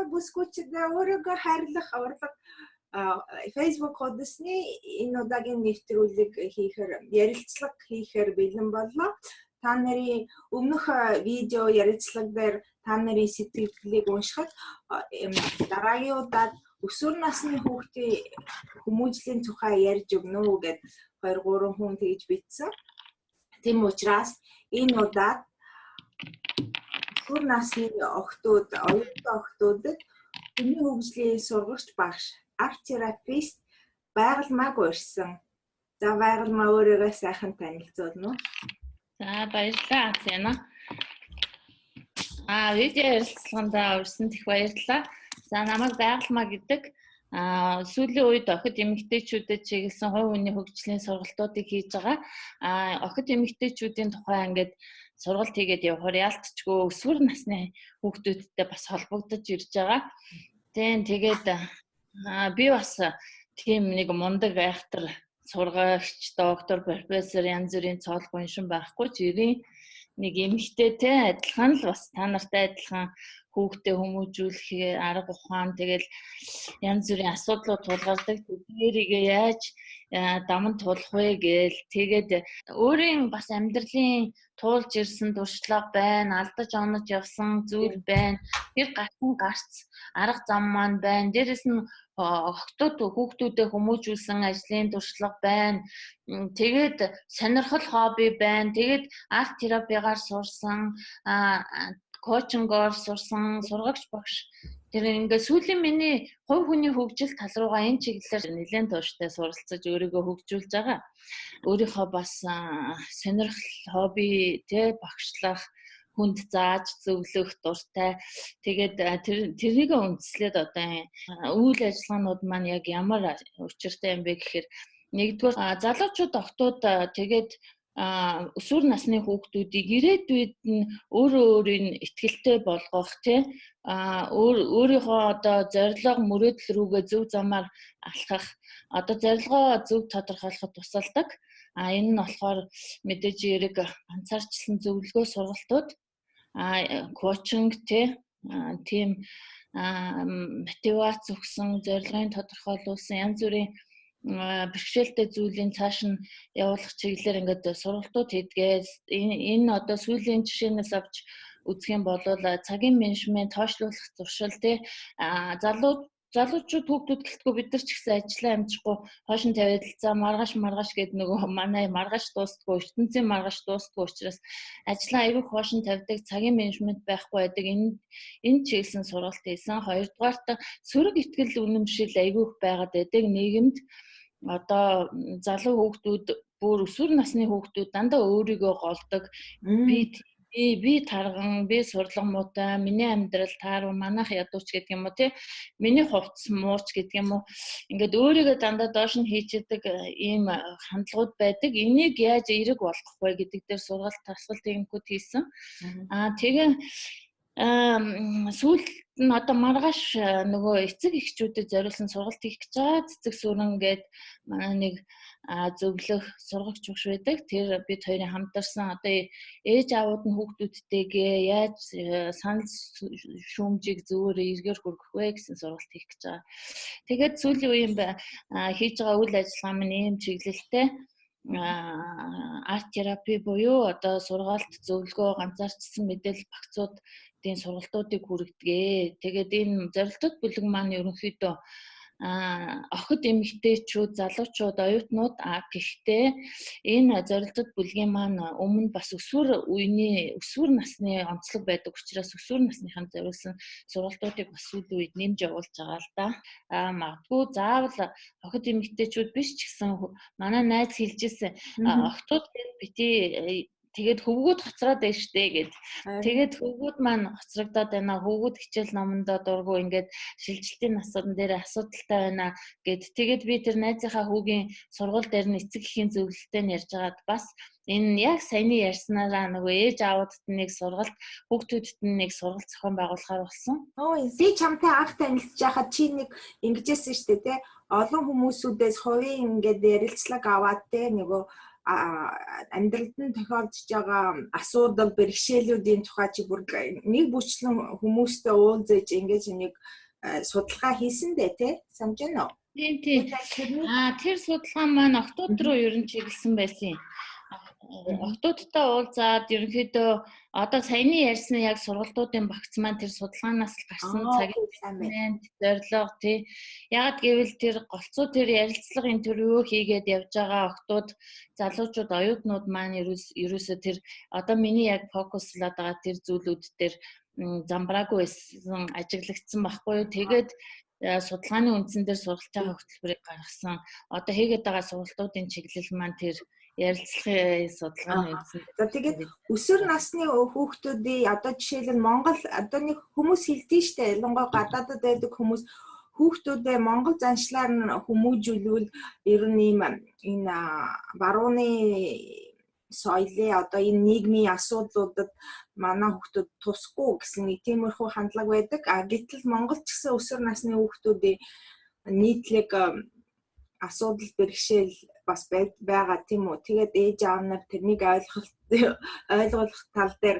ярилцлага бүсгүйчдээ өөрийгөө хайрлах авралга Facebook хуудасны энэ удаагийн нэвтрүүлэг хийхээр ярилцлага хийхээр бэлэн боллоо. Та нарын өмнөх видео ярилцлага дээр та нарын сэтгэлдлийг уншихад дараагийн удаад өсвөр насны хүүхдийн хүмүүжлийн тухай ярьж өгнө үү гэд 2-3 хүн тэгж бичсэн. Тийм учраас энэ удаад өсвөр насны охтууд, оюутан охтуудад хүний хөгжлийн сургагч багш, арт терапист Байгалмааг урьсан. За Байгалмаа өөрийгөө сайхан танилцуулна уу? За баярлалаа Зэна. Видео ярилцлаганд урьсан их баярлалаа. За намайг Байгалмаа гэдэг. Сүүлийн үед охид эмэгтэйчүүдэд чиглэсэн хувь хүний хөгжлийн сургалтуудыг хийж байгаа. Охид эмэгтэйчүүдийн тухай ингээд сургалт хийгээд явахаар яалтчгүй өсвөр насны хүүхдүүдтэй бас холбогдож ирж байгаа. Тэгээд би бас тийм нэг мундаг айхтар сургагч, доктор, профессор янз бүрийн цоол гуншин байхгүй ч ирийн нэг эмэгтэйтэй адилхан л бас та нартай адилхан хүүхдээ хүмүүжүүлэх арга ухаан тэгэл янз бүрийн асуудлууд тулгардаг. Тэрийгээ яаж даман тулах вэ гээл тэгээд өөрийн бас амьдралын туулж ирсэн туршлага байна, алдаж онож явсан зүйл байна. Тэр гатын гарц арга зам маань байна. Дээрэс нь хүүхдүүдэд хүмүүжүүлсэн ажлын туршлага байна. Тэгээд сонирхол хобби байна. Тэгээд арт терапигаар сурсан, коучингоор сурсан сургагч багш. Тэр ингээд сүүлийн миний хувь хүний хөгжил тал руугаа энэ чиглэлээр нэлээд тууштай суралцаж өөрийгөө хөгжүүлж байгаа. Өөрийнхөө бас сонирхол хобби багшлах, хүнд зааж зөвлөх дуртай. Тэгээд тэрнийг үндэслээд одоо үйл ажиллагаанууд маань яг ямар учиртай юм бэ гэхээр нэгдүгээр залуучууд охтууд тэгээд өсвөр насны хүүхдүүдийг ирээдүйд нь өөрийн итгэлтэй болгох өөрийнхөө одоо зорилго мөрөөдөл рүүгээ зөв замаар алхах одоо зорилгоо зөв тодорхойлоход тусалдаг. Энэ нь болохоор мэдээж эрэг ганцаарчлсан зөвлөгөө сургалтууд коучинг тийм мотивац өгсөн зорилгын тодорхойлуулсан янз бүрийн бэрхшээлтэй зүйлийн цааш нь явуулах чиглэлээр ингээд сургалтууд хийдгээ. Энэ одоо сүүлийн жишээнээс авч үзэх юм бол цагийн менежмент, тоошлуулах зуршил залуучууд хүүхдүүд гэлтгүй бид нар ч гэсэн ажиллаа амжихгүй хоошин тавиад л за маргааш гэдэг нөгөө манай маргааш дуустдаггүй ертөнцийн маргааш дуустдаггүй учраас ажиллаа аягүй хоошин тавьдаг цагийн менежмент байхгүй байдаг. Энэ чиглэсэн сургалт хийсэн. Хоёрдугаарт сөрөг итгэл үнэмшил аягүй их байгаад байдаг нийгэмд. Одоо залуу хүүхдүүд бүр өсвөр насны хүүхдүүд дандаа өөрийгөө голдог. Би тарган, би сурлага муутай, миний амьдрал тааруу, манайх ядууч гэдэг юм уу миний хувцс мууч гэдэг юм уу. Ингээд өөрийгөө дандаа доош нь хийждэг ийм хандлагууд байдаг. Энийг яаж эерэг болгох вэ гэдэг дээр сургалт тасгал техникүүд хийсэн. Тэгээ сүүлд нь одоо маргааш нөгөө эцэг эхчүүдэд зориулсан сургалт хийх гэж байгаа. Цэцэг сүрэн гээд манай нэг зөвлөх сургагч багш байдаг. Тэр бид хоёрын хамтарсан одоо ээж аауд нь хүүхдүүдтэйгээ яаж санал шүүмжийг зөвөр эргээр хүргэх вэ гэсэн сургалт хийх гэж байгаа. Тэгээд сүүлийн үеийн хийж байгаа үйл ажиллагаа минь ийм чиглэлтэй арт терапи буюу одоо сургаалт зөвлөгөө ганцаарчсан мэдээлэл багцууд тийм сургалтуудыг хүргэдэг. Тэгээд энэ зорилтууд бүлэг маань ерөнхийдөө охид эмэгтэйчүүд, залуучууд, оюутнууд гэхдээ энэ зорилтууд бүлгийн маань өмнө бас өсвөр насны онцлог байдаг учраас өсвөр насныханд зориулсан сургалтуудыг бас сүүлийн үед нэмж явуулж байгаа л да. Магадгүй заавал охид эмэгтэйчүүд биш ч гэсэн манай найз хэлжсэн охтууд бити тэгээд хөвгүүд хоцроод байна штэ гэд. Тэгээд хөвгүүд маань хоцрогдоод байна. Хөвгүүд хичээл номондоо дургу ингээд шилжилтийн насны дээр асуудалтай байна гэд. Тэгээд би тэр найзынхаа хүүгийн сургууль дээр нь эцэг эхийн зөвлөлтөд нь ярьж байгаад бас энэ яг саяны ярьснараа нөгөө ээж аавуудад нэг сургалт, хүүхдүүдэд нэг сургалт зохион байгуулахаар болсон. Би чамтай анх танилцж байхад чи нэг ингэжсэн штэ те. Олон хүмүүсүүдээс хувийн ингээд ярилцлага аваад те нөгөө амьдралд нь тохиолдож байгаа асуудал, бэрхшээлүүдийн тухай чи бүр нэг бүчлэн хүмүүстэй уулзаж ингэж нэг судалгаа хийсэн дээ тий? Санаж байна уу? Тийм. Тэр судалгаа маань октод руу ер нь чиглэсэн байсан юм. Октодтой уулзаад ерөнхийдөө одоо саяны ярьсан яг сургалтуудын багц маань тэр судалгаанаас л гарсан цагийн зорилго тий. Ягаад гэвэл тэр голцоо тэр ярилцлага интервью хийгээд явж байгаа октод залуучууд оюутнууд маань ерөөсөө тэр одоо миний яг фокуслаад байгаа тэр зүйлүүд дээр замбраагүй байсан ажиглагдсан байхгүй юу. Тэгээд судалгааны үндсэн дээр сургалтын хөтөлбөрийг гаргасан. Одоо хийгээд байгаа сургалтуудын чиглэл маань тэр ярилцлагын судалгааны үндсэн. За тэгээд өсвөр насны хүүхдүүдийн одоо жишээлбэл Монгол одоо нэг хүмүүс хэлдэг штэ ялангуяа гадаадад байдаг хүмүүс хүүхдүүдээ Монгол заншлаар нь хүмүүжүүлвэл ер нь ийм энэ барууны соёлын одоо энэ нийгмийн асуудлуудад манай хүүхдүүд тусахгүй гэсэн нэг тиймэрхүү хандлага байдаг. Гэтэл Монголд ч гэсэн өсвөр насны хүүхдүүдийн нийтлэг асуудал бэрхшээл бас байгаа тийм үү. Тэгээд ээж аав нар тэрнийг ойлгох тал дээр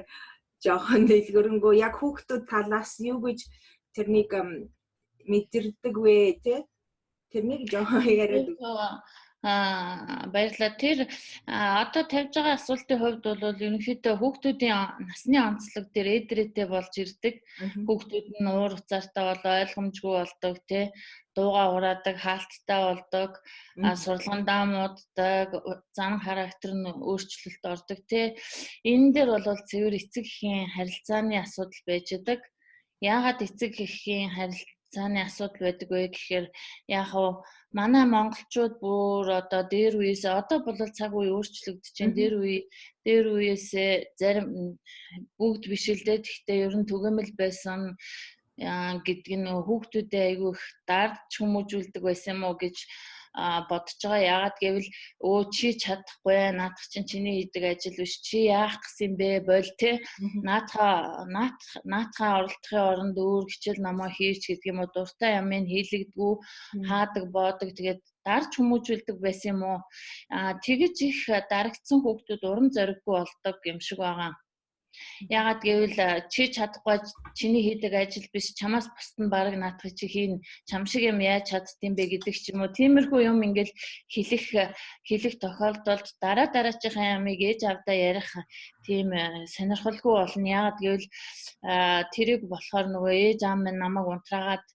жоохон дэлгэрэнгүй яг хүүхдүүд талаас юу гэж тэрнийг мэдэрдэг вэ тий? Тэрнийг жоохон яриад баярлалаа. Тэр одоо тавьж байгаа асуултын хувьд бол ерөнхийдөө хүүхдүүдийн насны онцлог дээр эдрээтэй болж ирдэг. Хүүхдүүд нь уур уцаартай бол ойлгомжгүй болдог тий. Дууга ураадаг, хаалттай болдог, сурлагандаа мууддаг, зан характер нь өөрчлөлт ордог тий. Энэ дээр бол цэвэр эцэг эхийн харилцааны асуудал байж байгаа. Яагаад эцэг эхийн харилцааны асуудал байдаг вэ гэхээр яг хуу манай монголчууд бүр одоо дээр үеэс одоо бол цаг үе өөрчлөгдөж байна. Дээр үеэс зарим бүгд биш л дээ. Гэхдээ ер нь түгээмэл байсан гэдг нь хүүхдүүдэд айгүй их дардж хүмүүжүүлдэг байсан юм уу гэж бодож байгаа. Яагаад гэвэл чи чадахгүй наадах чинь чиний хийдэг ажил биш. Чи яах гэсэн бэ боль те. Наатахаа оролдохын оронд өөр хичээл намаа хийж гэдэг юм уу дуртай ямыг хийлэгдгүү хаадаг боодог тэгээд дарж хүмүүжүүлдэг байсан юм уу. Тэгэж их дарагдсан хүүхдүүд уран зориггүй болдог юм шиг байгаа. Яагаад гэвэл чи чадахгүй чиний хийдэг ажил биш чамаас бусд нь бараг наатах чи хийн чам шиг юм яаж чаддсан бэ гэдэг ч юм уу тиймэрхүү юм ингээл хэлэх тохиолдолд дараачихын ямыг ээж авдаа ярих тийм сонирхолгүй болно. Яагаад гэвэл тэрийг болохоор нөгөө ээж аав минь намайг унтраагаад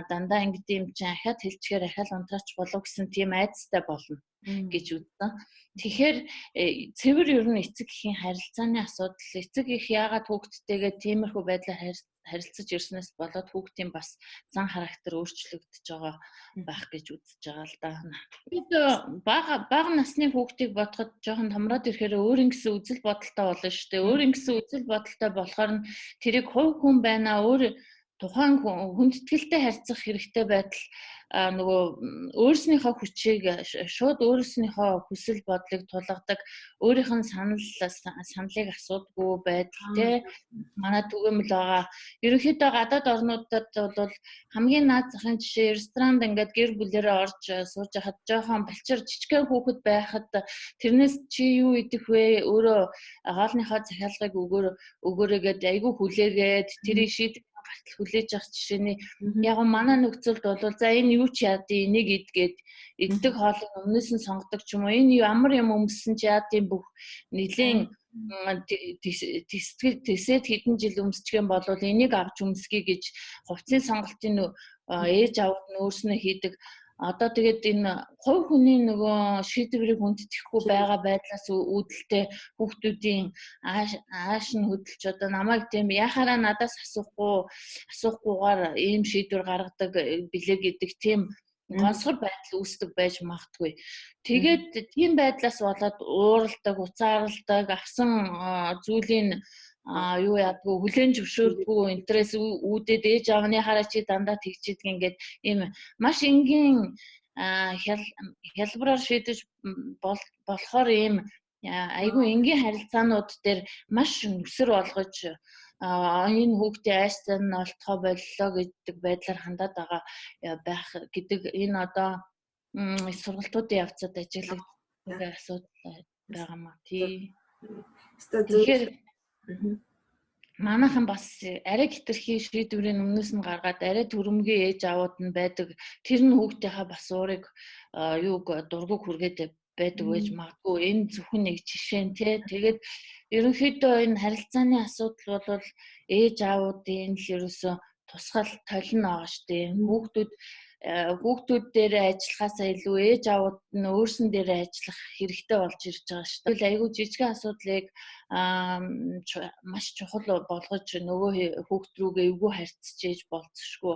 дандаа ингэдэм юм чинь ахаад хэлчихээр ахаал унтраач болов гэсэн тийм айдастай болно гэж үзсэн. Тэгэхээр цэвэр ер нь эцэг эхийн харилцааны асуудал эцэг эх яагаад хүүхдтэйгээ тиймэрхүү байдлаар харилцаж ирснээс болоод хүүхдийн бас зан характер өөрчлөгдөж байгаа байх гэж үзэж байгаа л да. Бид бага насны хүүхдийг бодоход жоохон томроод ирэхээр өөрийн гэсэн үзэл бодолтой болно шүү дээ. Өөрийн гэсэн үзэл бодолтой болохоор нь тэрийг хувь хүн байна өөр тухайн хүндэтгэлтэй харьцах хэрэгтэй байтал нөгөө өөрснийхөө хүчийг шууд өөрснийхөө хүсэл бодлыг тулгадаг өөрийнх нь саналыг асуудаггүй байдал тий манай түгээмэл байгаа. Ерөнхийдөө гадаад орнуудад бол хамгийн наад захын жишээ ресторанд ингээд гэр бүлээрээ орж сууж хахад жоохон балчир жижигхэн хүүхэд байхад тэрнээс чи юу идэх вэ өөрөө хоолныхоо захиалгыг өгөөрэй айгүй хүлээгээд тэрийг шийдэх хүлээж авах жишээний яг манай нөхцөлд бол за энэ юу ч яад энийг идгээд иддэг хоолыг өмнөөс нь сонгодог ч юм уу энэ ямар юм өмссөн ч яад юм бүх нэлийн тэсэд хэдэн жил өмсчихэн болвол энийг авч өмсгий гэж хувцсны сонголтын ээж аавд нь өөрснөө хийдэг. Одоо тэгээд энэ хувь хүний нөгөө шийдвэрийг хүндэтгэхгүй байгаа байдлаас үүдэлтэй хүүхдүүдийн ааш нь хөдөлж одоо намайг тийм яхаараа надаас асуухгүйгээр ийм шийдвэр гаргадаг билээ гэдэг тийм гонсгор байдал үүсдэг байж магадгүй. Тэгээд тийм байдлаас болоод ууралдаг, уцаарладаг, авсан зүйлийн юу яадгүй хүлэн зөвшөөрдгүү интерес үүдээд ээж аавныхаараа чи дандаа тэгчидэг ингээд ийм маш энгийн хялбараар шийдэж болохоор ийм айгүй энгийн харилцаанууд дээр маш нүсэр болгож энэ хүүхдийн айстай нь олдохоо боллоо гэдэг байдлаар хандаад байгаа байх гэдэг энэ одоо сургалтуудын явцад ажиглагдсан Тэгээ асуудал байгаа маа тий. Тэгэхээр манайхан бас арай хитрхи шийдвэрийн өмнөөс нь гаргаад арай төрөмгийн ээж аауд нь байдаг. Тэр нь хүүхдийнхаа бас уурыг дургуг хүргээд байдаг байж магадгүй. Энэ зөвхөн нэг жишээ нь тий. Тэгээд ерөнхийдөө энэ харилцааны асуудал бол ээж аавуудын л ерөөсөө тусгал толин байгаа шүү дээ. Хүүхдүүд дээр ажиллахаасаа илүү ээж аауд нь өөрсөн дээр ажиллах хэрэгтэй болж ирж байгаа шүү дээ. Айгүй жижигхэн асуудлыг маш чухал болгож нөгөө хүүхд рүүгээ эвгүй харьцаж ээж болцсошгүй.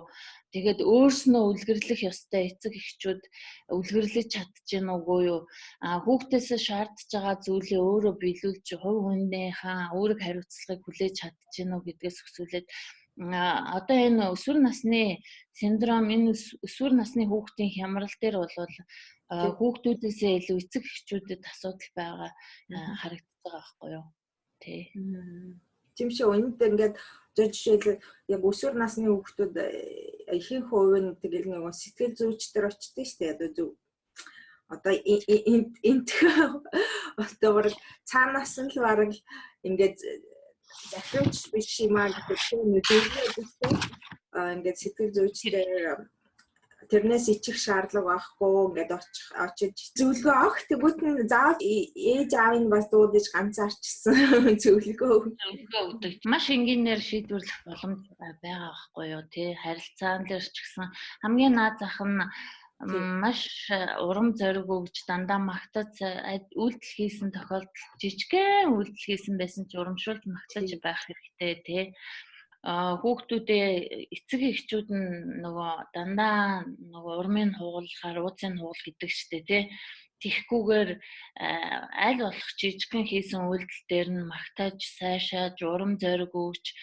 Тэгээд өөрснөө үлгэрлэх ёстой эцэг эхчүүд үлгэрлэж чадчихэв нүггүй юу? Хүүхдээс шаардж байгаа зүйлээ өөрөө биелүүлж хувь хүнийхээ үүрэг хариуцлагыг хүлээж чадчихэв нү гэдгээс өсвөлээд одоо энэ өсвөр насны синдром, энэ өсвөр насны хүүхдийн хямрал дээр бол хүүхдүүдээсээ илүү эцэг эхчүүдэд асуудал байгаа харагдаж байгаа байхгүй юу? Тий. Тийм шүү. Энд ингээд жишээл яг өсвөр насны хүүхдүүд ихэнх хувь нь тэгэл нэг сэтгэл зүйчдэр очдөө шүү дээ. Одоо энд одоо цаанаас нь л бараг ингээд захирамч биш юм аа гэдэг нь ингээд сэтгэл зүйчдэр тэрнээс ичих шаардлага байхгүй ингээд очиж зөвлөгөө авах тэгвэл нь заавал ээж аавын бас дуудаж ганцаарчсан зөвлөгөө өгдөг. Маш энгийнээр шийдвэрлэх боломж байгаа байхгүй юу тий. Харилцаан дээр ч гэсэн хамгийн наад зах нь маш урам зориг өгж дандаа магтаж үйлдэл хийсэн тохиолдолд жижигхэн үйлдэл хийсэн байсан ч урамшуулж магтаж байх хэрэгтэй тий. Хүүхдүүдээ эцэг эхчүүд нь нөгөө дандаа нөгөө урмын хугалахаар ууцын хугал гэдэг штэ тий. Тихгүйгээр аль болох жижигхэн хийсэн үйлдэл дээр нь магтаж сайшааж урам зориг өгж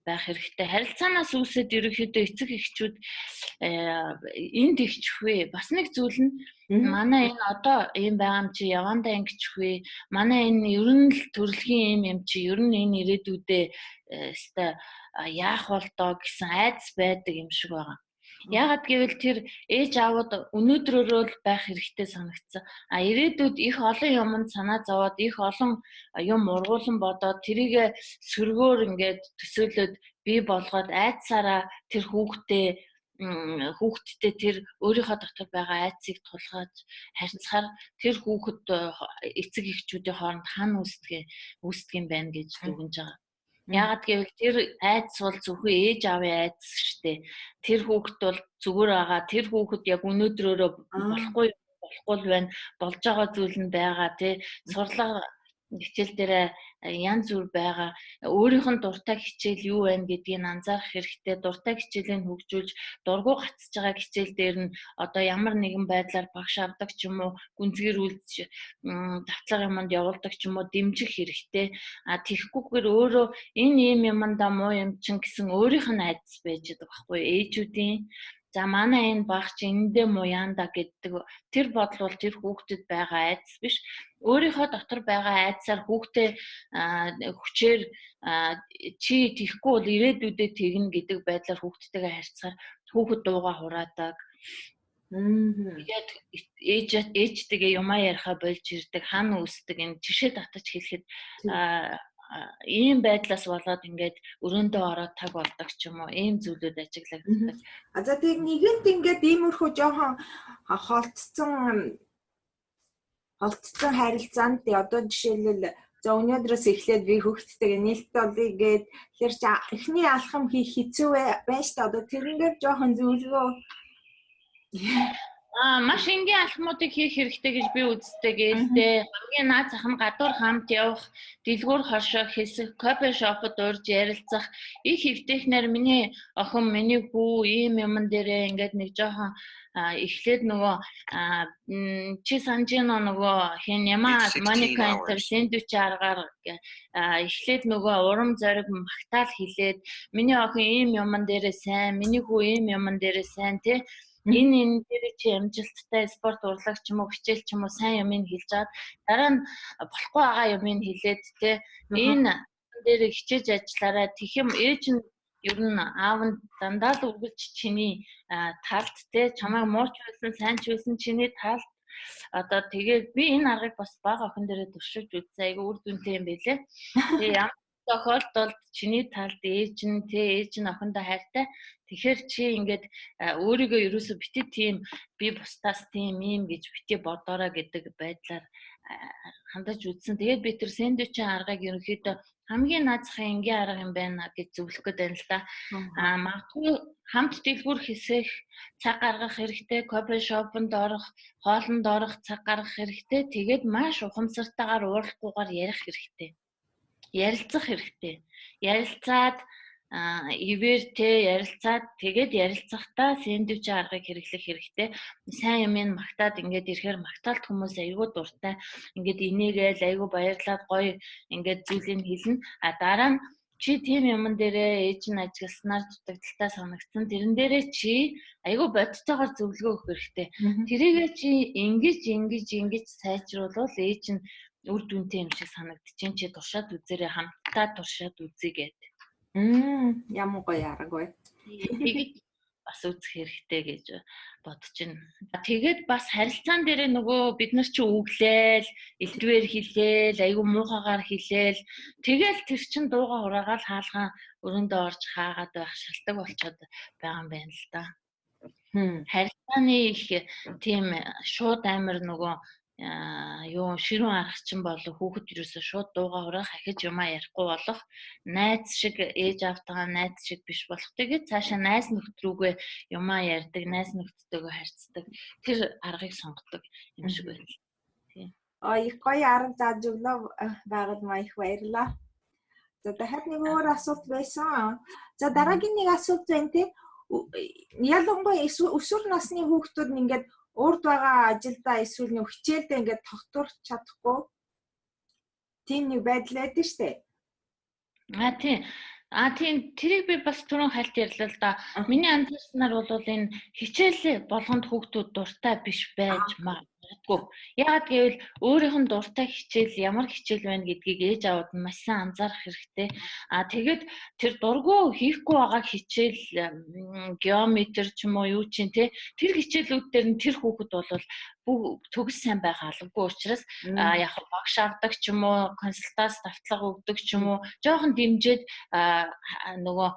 байх хэрэгтэй. Харилцаанаас үүсээд ерөнхийдөө эцэг эхчүүд энд ихчихвээ. Бас нэг зүйл нь манай энэ одоо ийм байгаа юм чи явандаа ингэчихвээ. Манай энэ ер нь л төрөлхийн юм чи ер нь энэ ирээдүйдээ өстой яах бол доо гэсэн айдас байдаг юм шиг байгаа. Яагаад гэвэл тэр ээж аавууд өнөөдрөөрөө л байх хэрэгтэй санагдсан. Ирээдүйд их олон юмд санаа зовоод их олон юм ургуулсан бодоод тэрийг сөргөөр ингээд төсөөлөд бий болгоод айдсаараа тэр хүүхдтэй тэр өөрийнхөө дотор байгаа айцыг тулгааж харьцахаар тэр хүүхэд эцэг эхчүүдийн хооронд хана үүсдэг юм байна гэж дүгнэж байгаа. Яагаад гэвэл тэр айдас бол зөвхөн ээж аавын айдас штэ. Тэр хүүхэд бол зүгээр байгаа. Тэр хүүхэд яг өнөөдрөөрөө болохгүй байна. Болж байгаа зүйл нь байгаа тий. Сурлага хичээл дээр янз бүр байгаа. Өөрийнх нь дуртай хичээл юу байна гэдгийг анзаарах хэрэгтэй. Дуртай хичээлийг хөгжүүлж, дургу гацж байгаа хичээл дээр нь одоо ямар нэгэн байдлаар багш авдаг ч юм уу, гүнзгийрүүлж давтлага юмд явуулдаг ч юм уу дэмжих хэрэгтэй. Тэгэхгүйгээр өөрөө энэ юм юмдаа муу юм чин гэсэн өөрийнх нь айдас байж байгаа байхгүй ээжүүдийн. За манай энэ баг чи эндээ муу яанда гэдэг тэр бодол бол тэр хүүхдэд байгаа айдас биш. Өөрийнхөө дотор байгаа айдсаар хүүхдээ хүчээр чи тийхгүй бол ирээдүйдээ тэгнэ гэдэг байдлаар хүүхдтэйгээ харьцахаар хүүхэд дууга хураадаг. Тэгээд ээжтэйгээ юмаа яриахаа болж ирдэг, хана үүсдэг энэ жишээ татаж хэлэхэд ийм байдлаас болоод ингээд өрөөндөө ороод таг болдог ч юм уу ийм зүйлүүд ажиглагддаг. За тийм нэгэнд ингээд иймэрхүү жоохон холтцсон харилцаанд одоо жишээлбэл за өнөөдрөөс эхлээд би хүүхдтэйгээ нээлттэй болъё гээд тэгэхээр чи эхний алхам хийх хэцүү байна шүү дээ. Одоо тэрнээр жоохон зөвлөгөө маш энгийн алхмуудыг хийх хэрэгтэй гэж би үздэг ээлтэй. Хамгийн наад зах нь гадуур хамт явах, дэлгүүр хошоо хэсэх, кофе шопод урьж ярилцах. Их хэвтэхнэр миний охин, миний хүү ийм юмн дээрээ ингээд нэг жоохон эхлээд нөгөө чи санжино нөгөө хин яма Моника энэ сэндвич аргаар эхлээд нөгөө урам зориг магтаал хэлээд миний охин ийм юмн дээрээ сайн, миний хүү ийм юмн дээрээ сайн тий. Энэ дээр чи амжилттай спорт урлагч ч юм уу хичээл ч юм уу сайн юмыг хэлж аваад дараа нь болохгүй байгаа юмыг хэлээд те энэ дээр хичээж ажиллаарай тэгхэм ээж нь ер нь аав нь дандаа л үргэлж чиний талд те чамайг мууч байсан сайн ч байсан чиний талд Одоо тэгээд би энэ аргыг бас бага охин дээрээ туршиж үзсэн. Айгу үр дүнтэй юм байлээ. Тэгээ ямар тохиолдолд чиний талд ээж нь охиндоо хайртай. Тэгэхээр чи ингээд өөрийгөө ерөөсө бити тийм би бусдаас тийм юм гэж бити бодоорой гэдэг байдлаар хандаж үзсэн. Тэгээд би тэр сэндвичийн аргыг ерөнхийдөө хамгийн наазахын энгийн арга юм байна гэж зөвлөх гээд байна л да. Магадгүй хамт дэлгүүр хэсэх цаг гаргах хэрэгтэй, кофе шопонд орох, хоолнд орох цаг гаргах хэрэгтэй. Тэгээд маш ухамсартайгаар уурлахгүйгээр ярих хэрэгтэй. Ярилцах хэрэгтэй. Ярилцаад ивэртэй ярилцаад тэгээд ярилцахдаа сэндвич аргыг хэрэглэх хэрэгтэй. Сайн юмыг магтаад ингээд ирэхээр магтаалт хүмүүс айгүй дуртай. Ингээд инээгээл айгүй баярлаад гоё ингээд зүйлийг хэлнэ. Дараа нь чи тийм юмн дээрээ ээж нь ажигласнаар дутагдaltaй санагдсан. Тэрэн дээрээ чи айгүй бодтойгоор зөвлөгөө өгөх хэрэгтэй. Тэрийгээ чи ингэж сайжруулвал ээж нь үр дүнтэй юм шиг санагдчихээн. Чи туршаад үзээрэй, хамтдаа туршаад үзье гэдэг. Ямар гоё арга вэ? Тэгээд бас үзэх хэрэгтэй гэж бодож байна. Тэгээд бас харилцаан дээр нөгөө бид нар чи үглээл, элдвэр хилээл, айгу муухагаар хилээл, тэгэл тэр чин дууга хураагаал хаалгаан өрөөндөө орж хаагаад байх шалтгаан болчиход байгаа юм байна л да. Харилцааны их тийм шууд амар нөгөө ширүүн аргачин болов хүүхэд юусоо шууд дууга хураах ахиж юмаа ярихгүй болох найз шиг ээж автагаа найз шиг биш болох. Тэгээд цаашаа найз нөхд рүүгээ юмаа ярьдаг, найз нөхдөдөө харьцдаг тэр аргыг сонгодог юм шиг байна. Тийм. Их гоё арга зааж өглөө байгаад маа их баярлаа. За дахиад нэг өөр асуулт байсан. За дараагийн нэг асуулт байна те. Ялангуяа өсвөр насны хүүхдүүд ингээд урд байгаа ажилдаа эсвэл нэг хичээлдээ ингээд тогтворч чадахгүй тийм нэг байдал байдаг шүү дээ. Тийм тэрийг би бас түрүүн хальт ярьлаа л да. Миний анзаарснаар бол энэ хичээл болгонд хүүхдүүд дуртай биш байж магадгүй. Яагаад гэвэл өөрийнх нь дуртай хичээл ямар хичээл байна гэдгийг ээж аваад нь маш сайн анзаарах хэрэгтэй. Тэгээд тэр дургу хийхгүй байгаа хичээл геометр ч юм уу юу ч юм те тэр хичээлүүд дээр нь тэр хүүхэд бол төгс сайн байх албагүй учраас яг багш авдаг ч юм уу консультац давтлага өгдөг ч юм уу жоохон дэмжиж нөгөө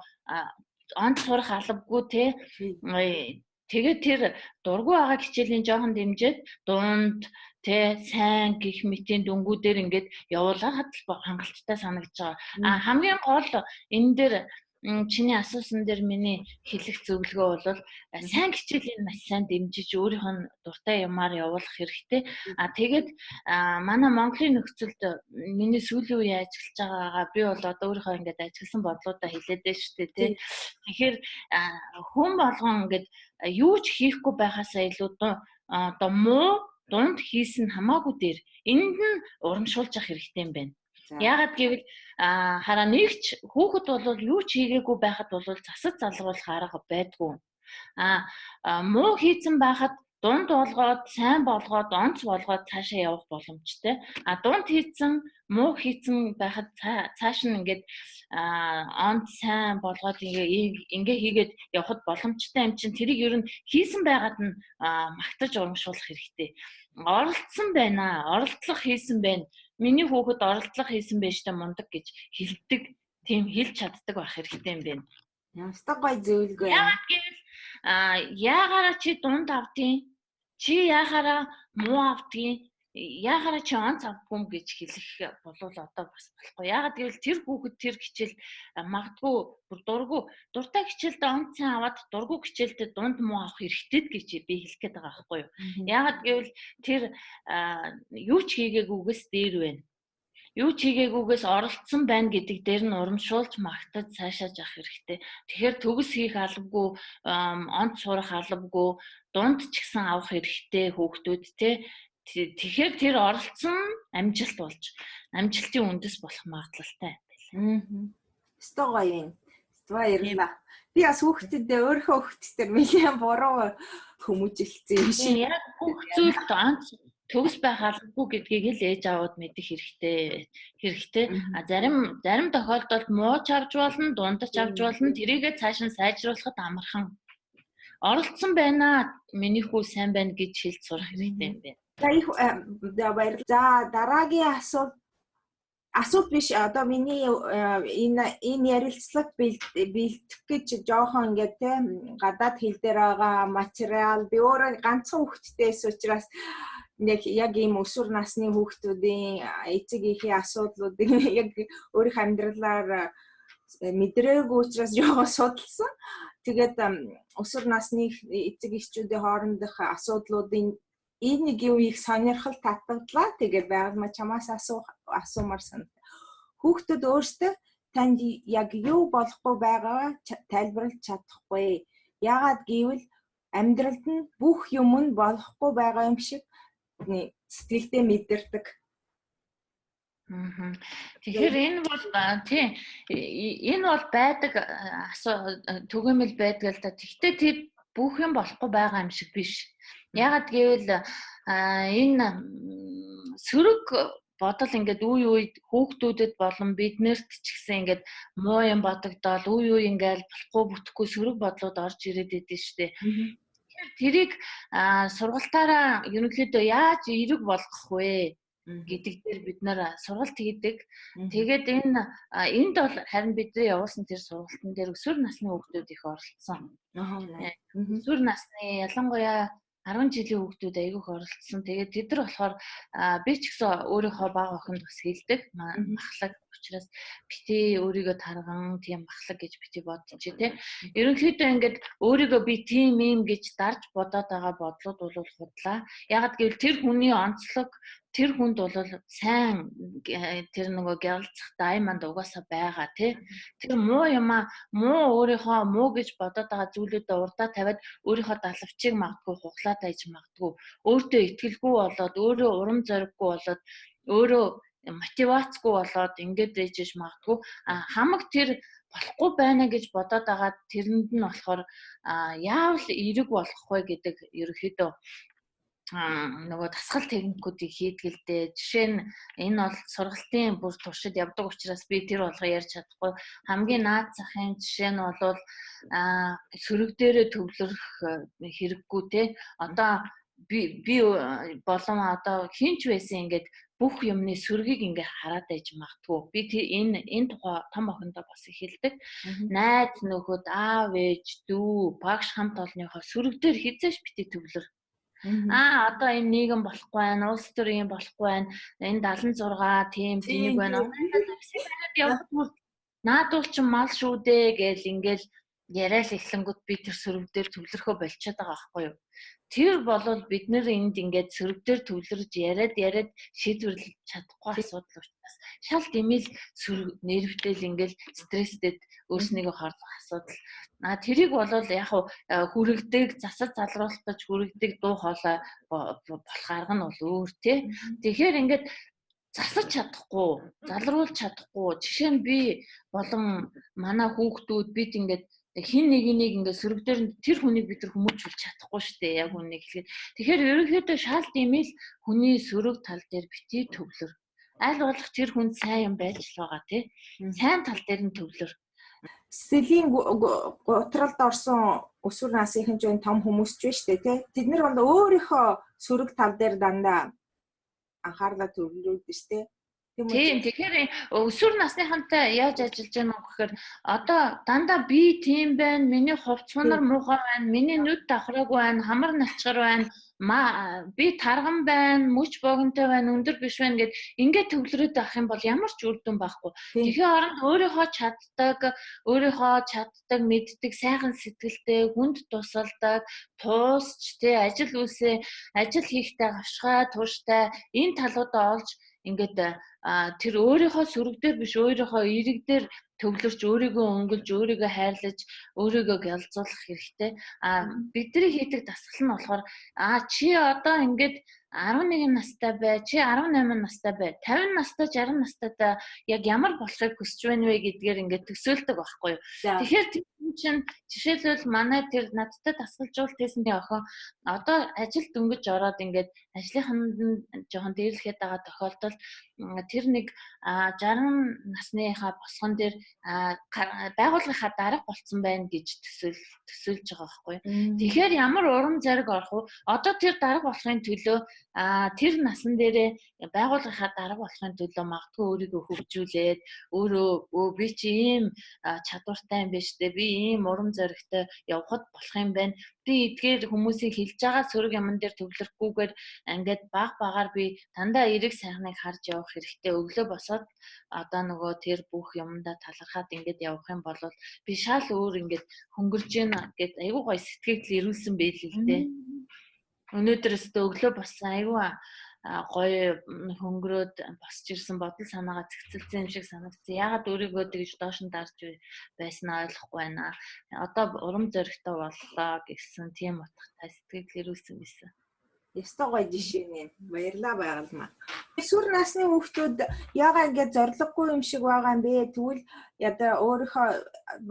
онц сурах албагүй те тэгээд тэр дургу байгаа хичээлийн жоохон дэмжиж дунд тэ сайн гих мэтийн дүнгүүдээр ингээд явуулахад хангалттай санагдаж байгаа. Хамгийн гол энэ дээр чиний асуусан дээр миний хэлэх зөвлөгөө бол сайн хичээлийн маш сайн дэмжиж өөрийнх нь дуртай юмар явуулах хэрэгтэй. Тэгээд манай Монголын нөхцөлд миний сүүлийн үеийн ажиллаж байгаагаа би бол одоо өөрийнхөө ингээд ажилласан бодлуудаа хэлээд байна шүү дээ тий. Тэгэхээр хүн болгон ингээд юу ч хийхгүй байхаасаа илүү одоо муу дунд хийсэн хамаагүй дээр энд нь урамшуулж явах хэрэгтэй юм байна. Яагаад гэвэл хараа нэгч хүүхэд бол юу ч хийгээгүй байхад бол засаж залруулах арга байдгүй. Муу хийцэн байхад дунд болгоод сайн болгоод онц болгоод цаашаа явах боломжтой. Дунд хийцэн муу хийцэн байхад цааш нь ингээд онц сайн болгоод ингээ хийгээд явахд боломжтой юм чинь тэрийг ер нь хийсэн байгаад нь магтаж урамшуулах хэрэгтэй. Оролцсон байна. Оролдлого хийсэн байна. Миний хүүхэд оролдлого хийсэн байж та мундаг гэж хэлдэг, тийм хэлж чаддаг байх хэрэгтэй юм байна. Ямар ч гоё зөвлөгөө. Яагаад гэвэл яагаараа чи дунд авдیں۔ Чи яахаараа муу авдیں۔ Яахаараа чи онц авдгүй гэж хэлэх болов одоо бас болохгүй. Яагаад гэвэл тэр хүүхэд тэр хичээл магадгүй дуртай хичээлд онц сайн аваад дургүй хичээлдээ дунд муу авах хэрэгтэй гэж би хэлэх гээд байгаа байхгүй юу. Яагаад гэвэл тэр юу ч хийгээгүйгээс дээр байна. Юу ч хийгээгүйгээс оролцсон байна гэдэг дээр нь урамшуулж магтаж цаашааж явах хэрэгтэй. Тэгэхээр төгс хийх албагүй, онц сурах албагүй, дунд ч гэсэн авах хэрэгтэй хүүхдүүд те. Тэгэхээр тэр оролцсон амжилт болж амжилтын үндэс болох магадлалтай байна. Стоо гоё юм. Баярлалаа. Би бас хүүхдүүдээ өөрийнхөө хүүхдүүдээр нэлээд буруу хүмүүжүүлсэн юм шиг. Яг бүх зүйлд онц төгс байх албагүй гэдгийг л ээж аваад мэдэх хэрэгтэй. Зарим тохиолдолд мууч авч болно, дундаж авч болно. Тэрийгээ цааш нь сайжруулахад амархан оролцсон байна. Миний хүү сайн байна гэж хэлж сурах хэрэгтэй юм байна. За дараагийн асуулт биш одоо миний энэ ярилцлагад бэлтгэх гэж жоохон ингээд те гадаад хэл дээр байгаа материал би өөрөө ганцхан хүүхэдтэйс учраас яг ийм өсвөр насны хүүхдүүдийн эцэг эхийн асуудлуудыг яг өөрийнх амьдралаар мэдрээгүй учраас жоохон судалсан. Тэгээд өсвөр насны эцэг эхчүүдийн хоорондох асуудлуудын энэ нэг юу их сонирхол татагдлаа. Тэгээд байгаль чамаас асуумар санагдав. Хүүхдүүд өөрсдөө танд яг юу болохгүй байгаагаа тайлбарлаж чадахгүй. Яагаад гэвэл амьдралд нь бүх юм нь болохгүй байгаа юм шиг сэтгэлдээ мэдэрдэг. Тэгэхээр энэ бол энэ бол байдаг түгээмэл байдаг л да. Тэгтээ тэр бүх юм болохгүй байгаа юм шиг биш. Ягаад гэвэл энэ сөрөг бодол ингээд үе үед хүүхдүүдэд болон биднэрт ч гэсэн ингээд муу юм бодогдоод үе ингээд болохгүй бүтэхгүй сөрөг бодлууд орж ирээд идэв штэ. Тэрийг сургалтаараа ерөнхийдөө яаж эерэг болгох вэ гэдэг дээр бид нар сургалт хийдэг. Тэгээд энд бол харин бидний явуулсан тэр сургалтын дээр өсвөр насны хүүхдүүд их оролцсон. Өсвөр насны ялангуяа 10 жилийн хүүхдүүд аягүйх оролцсон. Тэгээд тэд нар болохоор би ч гэсэн өөрийнхөө бага охинд бас хэлдэг. Махлаг учраас бити өөрийгөө тарган тийм махлаг гэж бити бодчих тий. Ерөнхийдөө ингээд өөрийгөө би тийм юм гэж дарж бодоод байгаа бодлууд бол худлаа. Ягаад гэвэл тэр хүний онцлог тэр хүнд бол сайн тэр нөгөө гялцах дайманд угаасаа байгаа тий. Тэр муу юмаа муу өөрийнхөө муу гэж бодоод байгаа зүйлүүдэд урдаа тавиад өөрийнхөө далавчийг магадгүй хуглаад байж магадгүй. Өөртөө итгэлгүй болоод өөрөө урам зориггүй болоод өөрөө мотивацгүй болоод ингэж ээжж магадгүй. Хамаг тэр болохгүй байна гэж бодоод байгаа тэрэнд нь болохоор яавал эерэг болох вэ гэдэг ерөөхдөө нөгөө дасгал техникүүдийг хийдэг л дээ. Жишээ нь энэ бол сургалтын бүр туршид явдаг учраас би тэр болгоо ярьж чадахгүй. Хамгийн наад захын жишээ нь бол сөрөг дээрээ төвлөрөх хэрэггүй те. Одоо би болон одоо хинч байсан ингээд бүх юмны сөргийг ингээ хараад байж магадгүй. Би энэ тухай том охиндоо бас хэлдэг. Найз нөхөд, аав ээж, дүү, багш хамт олонныхоо сөрөг дээр хизээш бити төвлөр. Одоо энэ нийгэм болохгүй байна, улс төр юм болохгүй байна. Энэ 76 тийм тэнэг байна. Наадуул ч мал шүү дээ гэл ингээл яриа л эхлэнгүүд би тэр сөрөг дээр төвлөрөхөө болчиход байгаа байхгүй юу? Тэр болвол бид нэр энд ингээд сөрөг дээр төвлөрж яриад шийдвэрлэж чадахгүй асуудал учраас шал дэмэл сөрөг нервтэл ингээл стресстэд өөрснийгөө хорлох асуудал. Тэрийг болвол яг хүрэгдэг засаж залруулах гэж хүрэгдэг дуу хоолой болох арга нь бол өөр тий. Тэгэхээр ингээд засаж чадахгүй, залруулж чадахгүй. Жишээ нь би болон манай хүүхдүүд бид ингээд хин нэгийг ингээд сөрөг дээр тэр хүнийг бид нар хүмүүжүүлж чадахгүй шүү дээ. Яг үнийг хэлгээд. Тэгэхээр ерөнхийдөө шал дэмэл хүний сөрөг тал дээр бити төвлөр. Аль болох тэр хүн сайн юм байж л байгаа тий. Сайн тал дээр нь төвлөр. Сэтгэлийн гутралд орсон өсвөр насны хэмжээний том хүмүүс ч биш үү тий. Тэд нар өөрийнхөө сөрөг тал дээр дандаа анхаарлаа төвлөрүүлдэг шүү дээ. Тийм тэгэхээр өсвөр насныхантай яаж ажиллаж байгаа юм гэхээр одоо дандаа би тийм байна, миний хувцсанар муухай байна, миний нүд давхраагүй байна, хамар начгар байна, би тарган байна, мөч богонтой байна, өндөр биш байна гэд ингээд төвлөрөөд авах юм бол ямар ч үр дүн байхгүй. Тэгэхээр оронд өөрийнхөө чаддаг, мэддэг, сайхан сэтгэлтэй, хүнд тусалдаг, туусч тий ажил хийхдээ гавшгай, тууштай энэ талуудаа олж ингээд тэр өөрийнхөө сөрөг дээр биш өөрийнхөө эерэг дээр төвлөрч өөрийгөө өнгөлж өөрийгөө хайрлаж өөрийгөө гялзуулах хэрэгтэй. Бидний хийдэг дасгал нь болохоор чи одоо ингээд 11 настай бай, чи 18 настай бай, 50 настай, 60 настайдаа яг ямар болохыг хүсэж байна вэ гэдгээр ингээд төсөөлдөг байхгүй юу. Тэгэхээр тэр чинь жишээлбэл манай тэр надтай дасгалжуулалт хийсэнтэй охин одоо ажилд дөнгөж ороод ингээд ажлынханд нь жоохон дээрлэхэд байгаа тохиолдолд тэр нэг 60 насныхаа босгон дээр байгууллагынхаа дарга болцсон байна гэж төсөөлж байгаа байхгүй. Тэгэхээр ямар урам зориг орох вэ? Одоо тэр дарга болохын төлөө тэр насан дээрээ байгууллагынхаа дарга болохын төлөө магадгүй өөрийгөө хөгжүүлээд өөрөө би чи ийм чадвартай юм биш үү? Би ийм урам зоригтой явхад болох юм байна. Би эдгээр хүмүүсийн хэлж байгаа сөрөг юмн дээр төвлөрөхгүйгээр ингээд багаар би дандаа эрэг сайхныг харж явах хэрэгтэй. Өглөө босоод одоо нөгөө тэр бүх юмдаа талархаад ингээд явах юм бол би шал өөр ингээд хөнгөрж гэнэ гэд айгүй гоё сэтгэл ирүүлсэн байл л дээ. Өнөөдрөөс өглөө боссон айгүй гоё хөнгөрөөд босч ирсэн бодол санаагаа цэгцэлсэн юм шиг санагдсан. Яагаад өөрийгөө тэгж доош нь дарж байснаа ойлгохгүй байна. Одоо урам зоригтой боллоо гэсэн тийм утгатай сэтгэл ирүүлсэн байсан. Ястай гоё жишээ нэ. Баярлалаа байгалмаа. Сүр насны хүүхдүүд яагаад ингэж зориггүй юм шиг байгаа юм бэ? Тэгвэл ядаа өөрийнхөө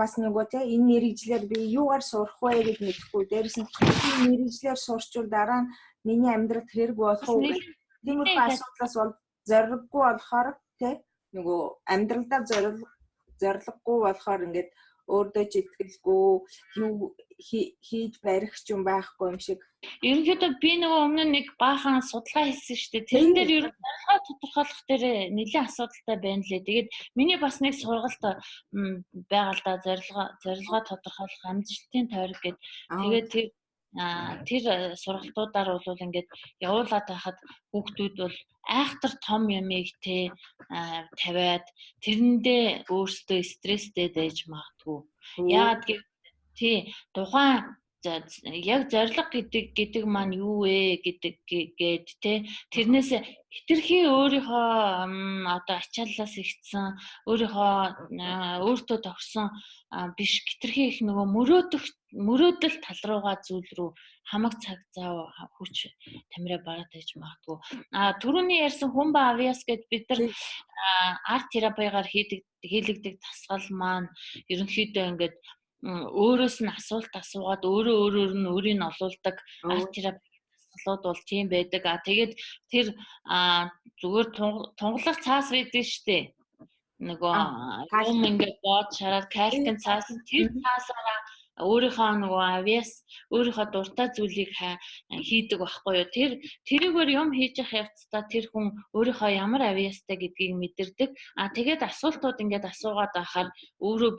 бас нөгөө те энэ мэрэгжлэр би юугаар сурах вэ гэж мэдэхгүй. Дээрээс нь энэ мэрэгжлэр сурчвал дараа нь миний амьдралд хэрэггүй болох уу гэх тиймэрхүү асуудлаас бол зориггүй болохоор те нөгөө амьдралдаа зориггүй болохоор ингээд өөрдөө ч итгэлгүй юу хийж барих юм байхгүй юм шиг. Ерөнхийдөө би нөгөө өмнө нэг баахан судалгаа хийсэн шүү дээ. Тэрэн дээр ер нь зорилгоо тодорхойлох дээр нэлээд асуудалтай байна лээ. Тэгээд миний бас нэг сургалт байгаа л да зорилгоо тодорхойлох амжилтын тойрог гэдэг. Тэгээд тэр сургалтуудаар бол ингээд явуулаад байхад хүүхдүүд бол айхтар том ямыг тавиад тэрэндээ өөрсдөө стресстэй байж магадгүй. Яагаад гэвэл тухайн яг зориг гэдэг маань юу вэ гэдэг те тэрнээс хитрхи өөрийнхөө одоо ачааллаас ихсэн өөртөө тогсон биш хитрхи их нөгөө мөрөөдөл тал руугаа зүйл рүү хамаг цаг зав хүч тамираа бараад байж магадгүй. Түрүүний ярьсан хүн ба авиас гэд бид нар арт терапигаар хийлэгдэг дасгал маань ерөнхийдөө ингээд өөрөөс нь асуулт асуугаад өөрөөр нь өөрийг олуулдаг арт терапи дасгалууд бол тийм байдаг. Тэгээд тэр зүгээр тунгалах цаас байдаг штэ. Нөгөө юм ингээд бод шараад калькин цаас тэр цаасаараа өөрийнхөө нөгөө авиас өөрийнхөө дуртай зүйлийг хийдэг байхгүй юу. Тэрүүгээр юм хийж явах явцдаа тэр хүн өөрийнхөө ямар авиастай гэдгийг мэдэрдэг. Тэгээд асуултууд ингээд асуугаад байхаар өөрөө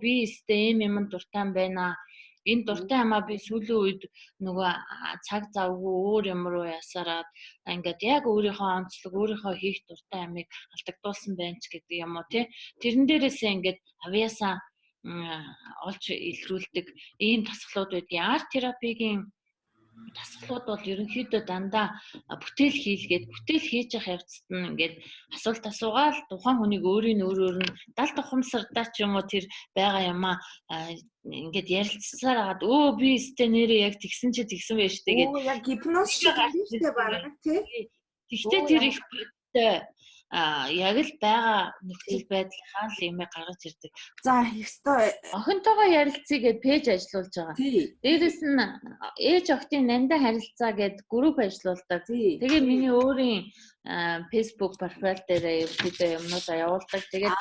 би өстэй юм дуртай юм байна. Энэ дуртай юмаа би сүүлийн үед нөгөө цаг завгүй өөр юм руу ясараад ингээд яг өөрийнхөө онцлог өөрийнхөө хийх дуртай юмыг алдагдуулсан байна ч гэдэг юм уу тий. Тэрэн дээрээсээ ингээд авиасаа олж илрүүлдэг ийм дасгалууд байдгийг. Арт терапигийн дасгалууд бол ерөнхийдөө дандаа бүтээл хийж явах явцад нь ингээд асуулт асуугаал тухайн хүнийг өөрийн нь дал тухамсардаа ч юм уу тэр байгаа юмаа ингээд ярилцсаар агаад би өстэй нэрээ яг тэгсэн байж тэгээд яг гипноз шиг тийм байна тий. Тэгтээ тэр их яг л байгаа нөхцөл байдлынхаа л юмыг гаргаж ирдэг. За ёстой охинтойгоо ярилцъя гэд пэйж ажиллуулж байгаа. Дээрээс нь ээж охтын нандаа харилцаа гэд групп ажиллуулдаг. Тэгээ миний өөрийн Facebook профайл дээр юмнуудаа явуулдаг. Тэгээд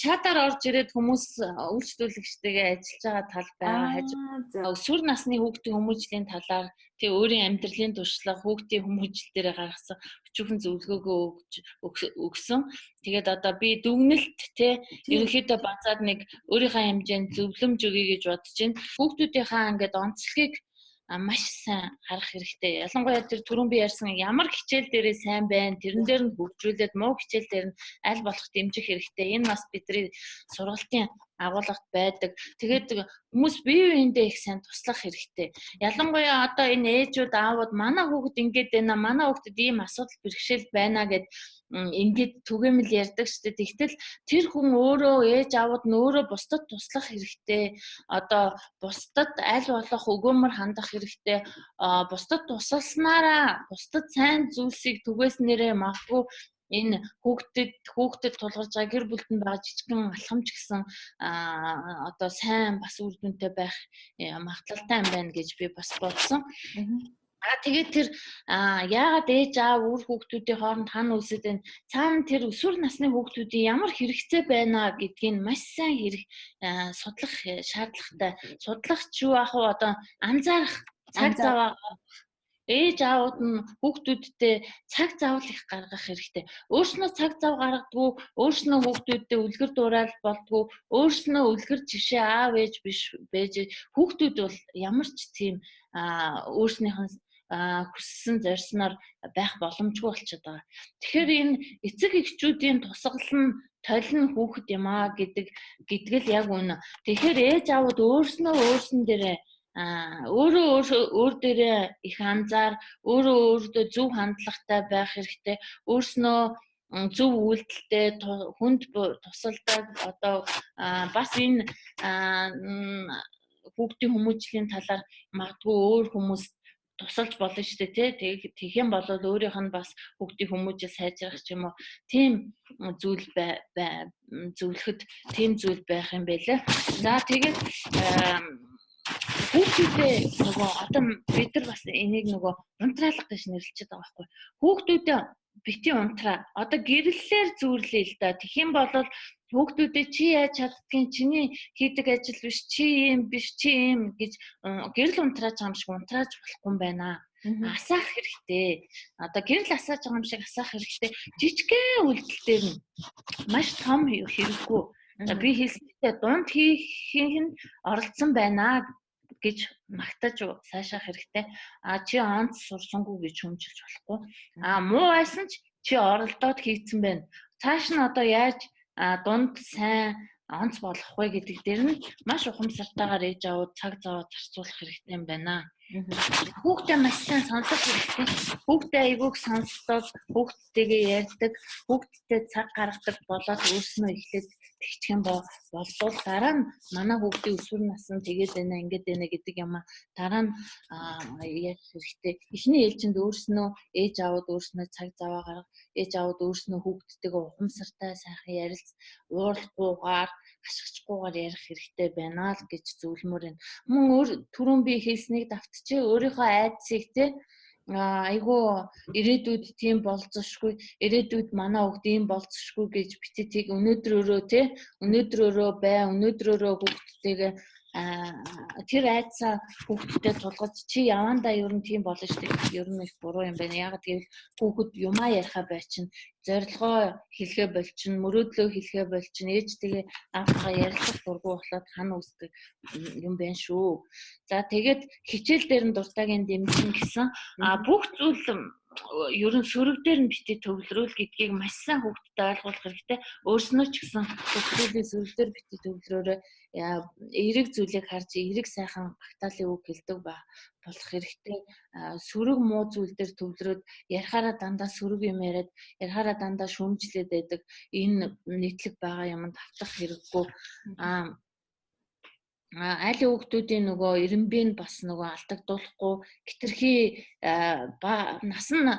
чатаар орж ирээд хүмүүс үйлчлүүлэгчтэйгээ ажиллаж байгаа тал байгаа хажуу. Сүр насны хүүхдийн хүмүүжлийн талаар тий өөрийн амьдралын туршлага хүүхдийн хүмүүжил дээр гаргасан өчүүхэн зөвлөгөөгөө өгсөн. Тэгээд одоо би дүгнэлт тий ерөнхийдөө базаад нэг өөрийнхөө хэмжээнд зөвлөмж өгье гэж бодож байна. Хүүхдүүдийнхаа ингээд онцлогийг маш сайн харах хэрэгтэй. Ялангуяа тэр түрүүн би ярьсан ямар хичээл дээрээ сайн байна, тэрэн дээр нь хөгжүүлээд муу хичээл дээр нь аль болох дэмжих хэрэгтэй. Энэ бас бидний сургалтын агуулгад байдаг. Тэгээд хүмүүс бие биендээ их сайн туслах хэрэгтэй. Ялангуяа одоо энэ ээжүүд аавууд манай хүүхэд ингэж байна, манай хүүхдэд ийм асуудал бэрхшээл байна гэд ингээд түгээмэл ярьдаг шүү дээ. Тэгтэл тэр хүн өөрөө ээж аавууд нь өөрөө бусдад туслах хэрэгтэй. Одоо бусдад аль болох өгөөмөр хандах хэрэгтэй. Бусдад тусалснараа бусдад сайн зүйлсийг түгээснээрээ магадгүй энэ хүүхдэд тулгарч байгаа гэр бүлд нь байгаа жижигхэн алхамж гэсэн одоо сайн бас үр дүнтэй байх магадлалтай юм байна гэж би бас бодсон. Тэгээд тэр яагаад ээж аав үр хүүхдүүдийн хооронд хана үсэд байна? Цаана тэр өсвөр насны хүүхдүүдийн ямар хэрэгцээ байна гэдгийг маш сайн судлах шаардлагатай. Судлах ч юу ах вэ? Одоо анзаарах цаг зав ээж аауд нь хүүхдүүдтэй цаг зав их гаргах хэрэгтэй. Өөрснөө цаг зав гаргадаг, өөрснөө хүүхдүүдтэй үлгэр дуурайл болдгоо, өөрснөө үлгэр жишээ аав ээж биш байж хүүхдүүд бол ямар ч тийм өөрснийх нь хүссэн зорьсноор байх боломжгүй болчиход байгаа. Тэгэхээр энэ эцэг эхчүүдийн тусгал нь толин хүүхэд юм гэдэг л яг үнэ. Тэгэхээр ээж аауд өөрсөн дээрээ өөр дээрээ их анзаар өөртөө зөв хандлагатай байх хэрэгтэй. Өөрснөө зөв үйлдэлтэй хүнд тусалдаг одоо бас энэ хүүхдийн хүмүүжлийн талаар магадгүй өөр хүмүүс тусалж болно шүү дээ тий. Тэгэх юм бол өөрийнх нь бас хүүхдийн хүмүүжил сайжрах ч юм уу тийм зүйл зөвлөхөд тийм зүйл байх юм байлаа. За тэгээд хүүхдүүдээ нөгөө одоо бид нар бас энийг нөгөө унтраалга гэж нэрлэдэг байгаа байхгүй. Хүүхдүүдээ бити унтраа. Одоо гэрлэлээр зүүрлэе л да. Тэгэх юм бол хүүхдүүдээ чи яаж чаддгийг чиний хийдэг ажил биш чи юм биш чи юм гэж гэрэл унтрааж байгаа юм шиг унтрааж болохгүй юм байна. Асаах хэрэгтэй. Одоо гэрэл асааж байгаа юм шиг асаах хэрэгтэй. Жижигхэн үйлдэл дээр нь маш том хэрэггүй. Би хэлсэнтэй дунд хийхин оролцсон байна гэж магтаж сайшаах хэрэгтэй. Чи онц сурсангүй гэж хүмжилж болохгүй. Муу байсан ч чи оролдоод хийцэн байна. Цааш нь одоо яаж дунд сайн онц болох вэ гэдэг дээр нь маш ухамсартайгаар ээж аваад цаг зав зарцуулах хэрэгтэй юм байна. Хүүхдээ маш сайн сонсох хэрэгтэй. Хүүхдээ айгүйг сонсдог, хүүхдтэйгээ ярьдаг, хүүхдтэй цаг гаргадаг болоод өөрснөө эхлээд тэгчих юм болвол дараа нь манай хүүхдийн өсвөр наснд тэгээд байна, ингэж байна гэдэг юм дараа нь яаж хэрэгтэй. Эхний ээлжинд өөрснөө ээж аваад өөрснөө цаг зав гаргах, ээж аваад өөрснөө хүүхдтэйгээ ухамсартай сайхан ярилц, уурлахгүйгээр, хашгичгүйгээр ярих хэрэгтэй байна л гэж зөвлөмөр байна. Мөн түрүүн би хэлснийг давтчих өөрийнхөө айдсыг те айгуу ирээдүйд тийм болцсошгүй ирээдүйд манай хүүхд ийм болцсошгүй гэж бити тийг өнөөдрөөрөө хүүхдтэйгээ тэр айдсаа хүүхдтэй тулгаж чи явандаа ер нь тийм болно шүү дээ. Ер нь их буруу юм байна. Яг гэвэл хүүхэд юмаа ярихаа байчин, зорилгоо хэлхээ болчин, мөрөөдлөө хэлхээ болчин, ээжтэйгээ аавтайгаа ярилцах дургүй болоод хана үсдэг юм байна шүү. За тэгээд хичээл дээр нь дуртайгийн дэмжин гэсэн бүх зүйл ер нь сөрөг дээр нь бити төвлөрүүл гэдгийг маш сайн хүүхдэд ойлгуулах хэрэгтэй. Өөрснөө ч гэсэн хүүхдүүдийн сөрөг дээр бити төвлөрөөрэй. Эерэг зүйлийг харж эерэг сайхан багтаалын үг хэлдэг болох хэрэгтэй. Сөрөг муу зүйл дээр төвлөрөөд ярихаараа дандаа сөрөг юм яриад ярихаараа дандаа шүүмжлээд байдаг. Энэ нийтлэг байгаа юмд автах хэрэггүй. Аль хүүхдүүдийн нөгөө эренбийн бас нөгөө алдагдуулахгүй хитрхи нас нь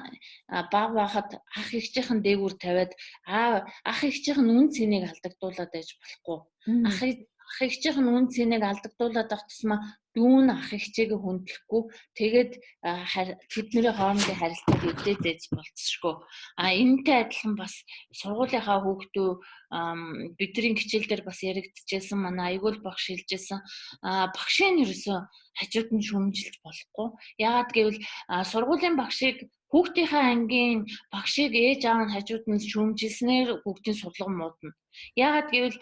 бага байхад ах эгчийнхэн дээгүүр тавиад ах эгчийнхэн үн цэнийг алдагдуулаад байж болохгүй. Ах эгчийнхэн үн цэнийг алдагдуулаад авах тусмаа дүүн ах эгчээгээ хүндлэхгүй тэгээд тэдний хоорондын харилцааг эвдээд байж болцсошгүй. Энэтэй адилхан бас сургуулийнхаа хүүхдүүд бидний хичээл дээр бас яригдчихсэн манай аягүй багш хэлжсэн багшийн ерөөсөө хажууд нь шүмжилж болохгүй. Яагаад гэвэл сургуулийн багшийг хүүхдийнхээ ангийн багшийг ээж аав нь хажууд нь шүмжилснээр хүүхдийн сурлага муудна. Яагаад гэвэл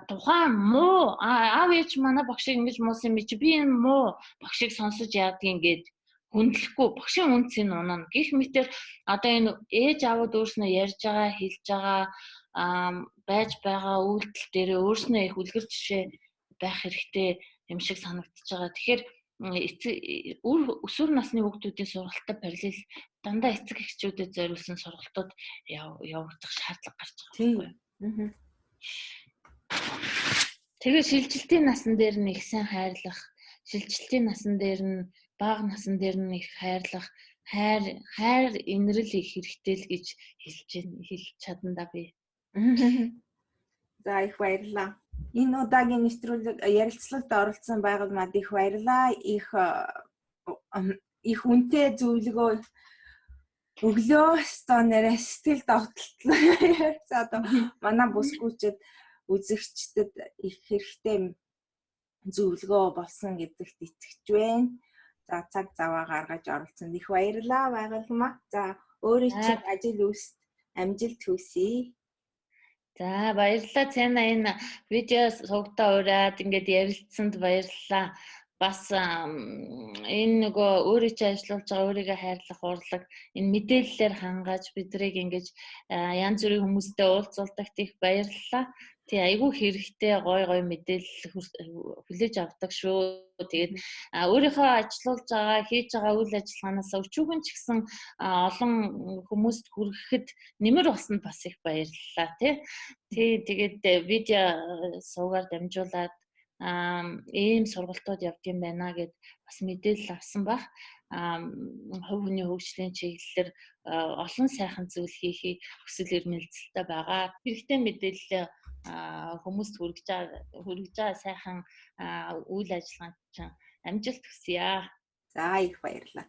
тухайн муу аав ээж манай багшийг ингэж муусан юм чи би энэ муу багшийг сонсож яадгийн гээд хүндлэхгүй багшийн үнцийг унана. Гэх мэтэр одоо энэ ээж аавууд өөрснөө ярьж байгаа, хэлж байгаа байж байгаа үйлдэл дээр өөрснөө их үлгэр жишээ байх хэрэгтэй юм шиг санагдаж байгаа. Тэгэхээр өсвөр насны хүүхдүүдийн сургалтад параллел дандаа эцэг эхчүүдэд зориулсан сургалтууд явагдах шаардлага гарч байгаа юм. Тэгээ шилжилтийн насан дээр нь их сайн хайрлах, шилжилтийн насан дээр нь бага насан дээр нь их хайрлах, хайр инрэл их хэрэгтэй л гэж хэлж чадна би. За их баярлалаа. Энэ удаагийн нэвтрүүлэг ярилцлагад оролцсон байгаад мад их баярлалаа. Их их үнэтэй зөвлөгөө өглөө стонерээ сэтгэл довтлоо. За одоо манай бүсгүүчэд үзэгчдэд их хэрэгтэй зөвлөгөө болсон гэдэгт итгэж байна. За цаг заваа гаргаж оролцсонд их баярлалаа байгальмаа. За өөрийн чинь ажил үйлсэд амжилт хүсье. За баярлалаа Цэна энэ видео сувгтаа ураад ингээд ярилцсанд баярлалаа. Бас энэ нөгөө өөрөө чи ажиллаж байгаа өөрийгөө хайрлах урлаг энэ мэдээллээр хангааж бидрийг ингэж янз бүрийн хүмүүстэй уулзуулдагт их баярлалаа. Тий айгүй хэрэгтэй гой мэдээлэл хүлээж авдаг шүү. Тэгээд өөрийнхөө ажиллаж байгаа хийж байгаа үйл ажиллагаанаас өчүүгэн ч гэсэн олон хүмүүст хүрэхэд нэмэр болсонд бас их баярлалаа тий. Тэгээд видео суугаар дамжуулаад ийм сургалтууд явдсан байна гэд бас мэдээлэл авсан баг. Хувь хүний хөгжлийн чиглэлээр олон сайхан зүйл хийхийг хүсэл эрмэлзэлтэй байгаа. Хэрэгтэй мэдээлэл хүмүүст хүргэж байгаа сайхан үйл ажиллагаанд чинь амжилт хүсье. За их баярлалаа.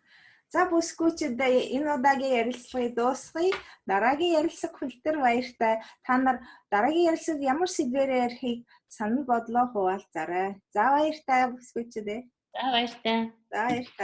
За бүсгүүчид энэ удаагийн ярилцлагыг дуусгая. Дараагийн ярилцлага хүлтэр баяртай. Та нар дараагийн ярилцлагад ямар сэдвээр ярихыг санал бодлоо хуваалцаарай. За баяртай бүсгүүчид. За баяртай. За баяртай.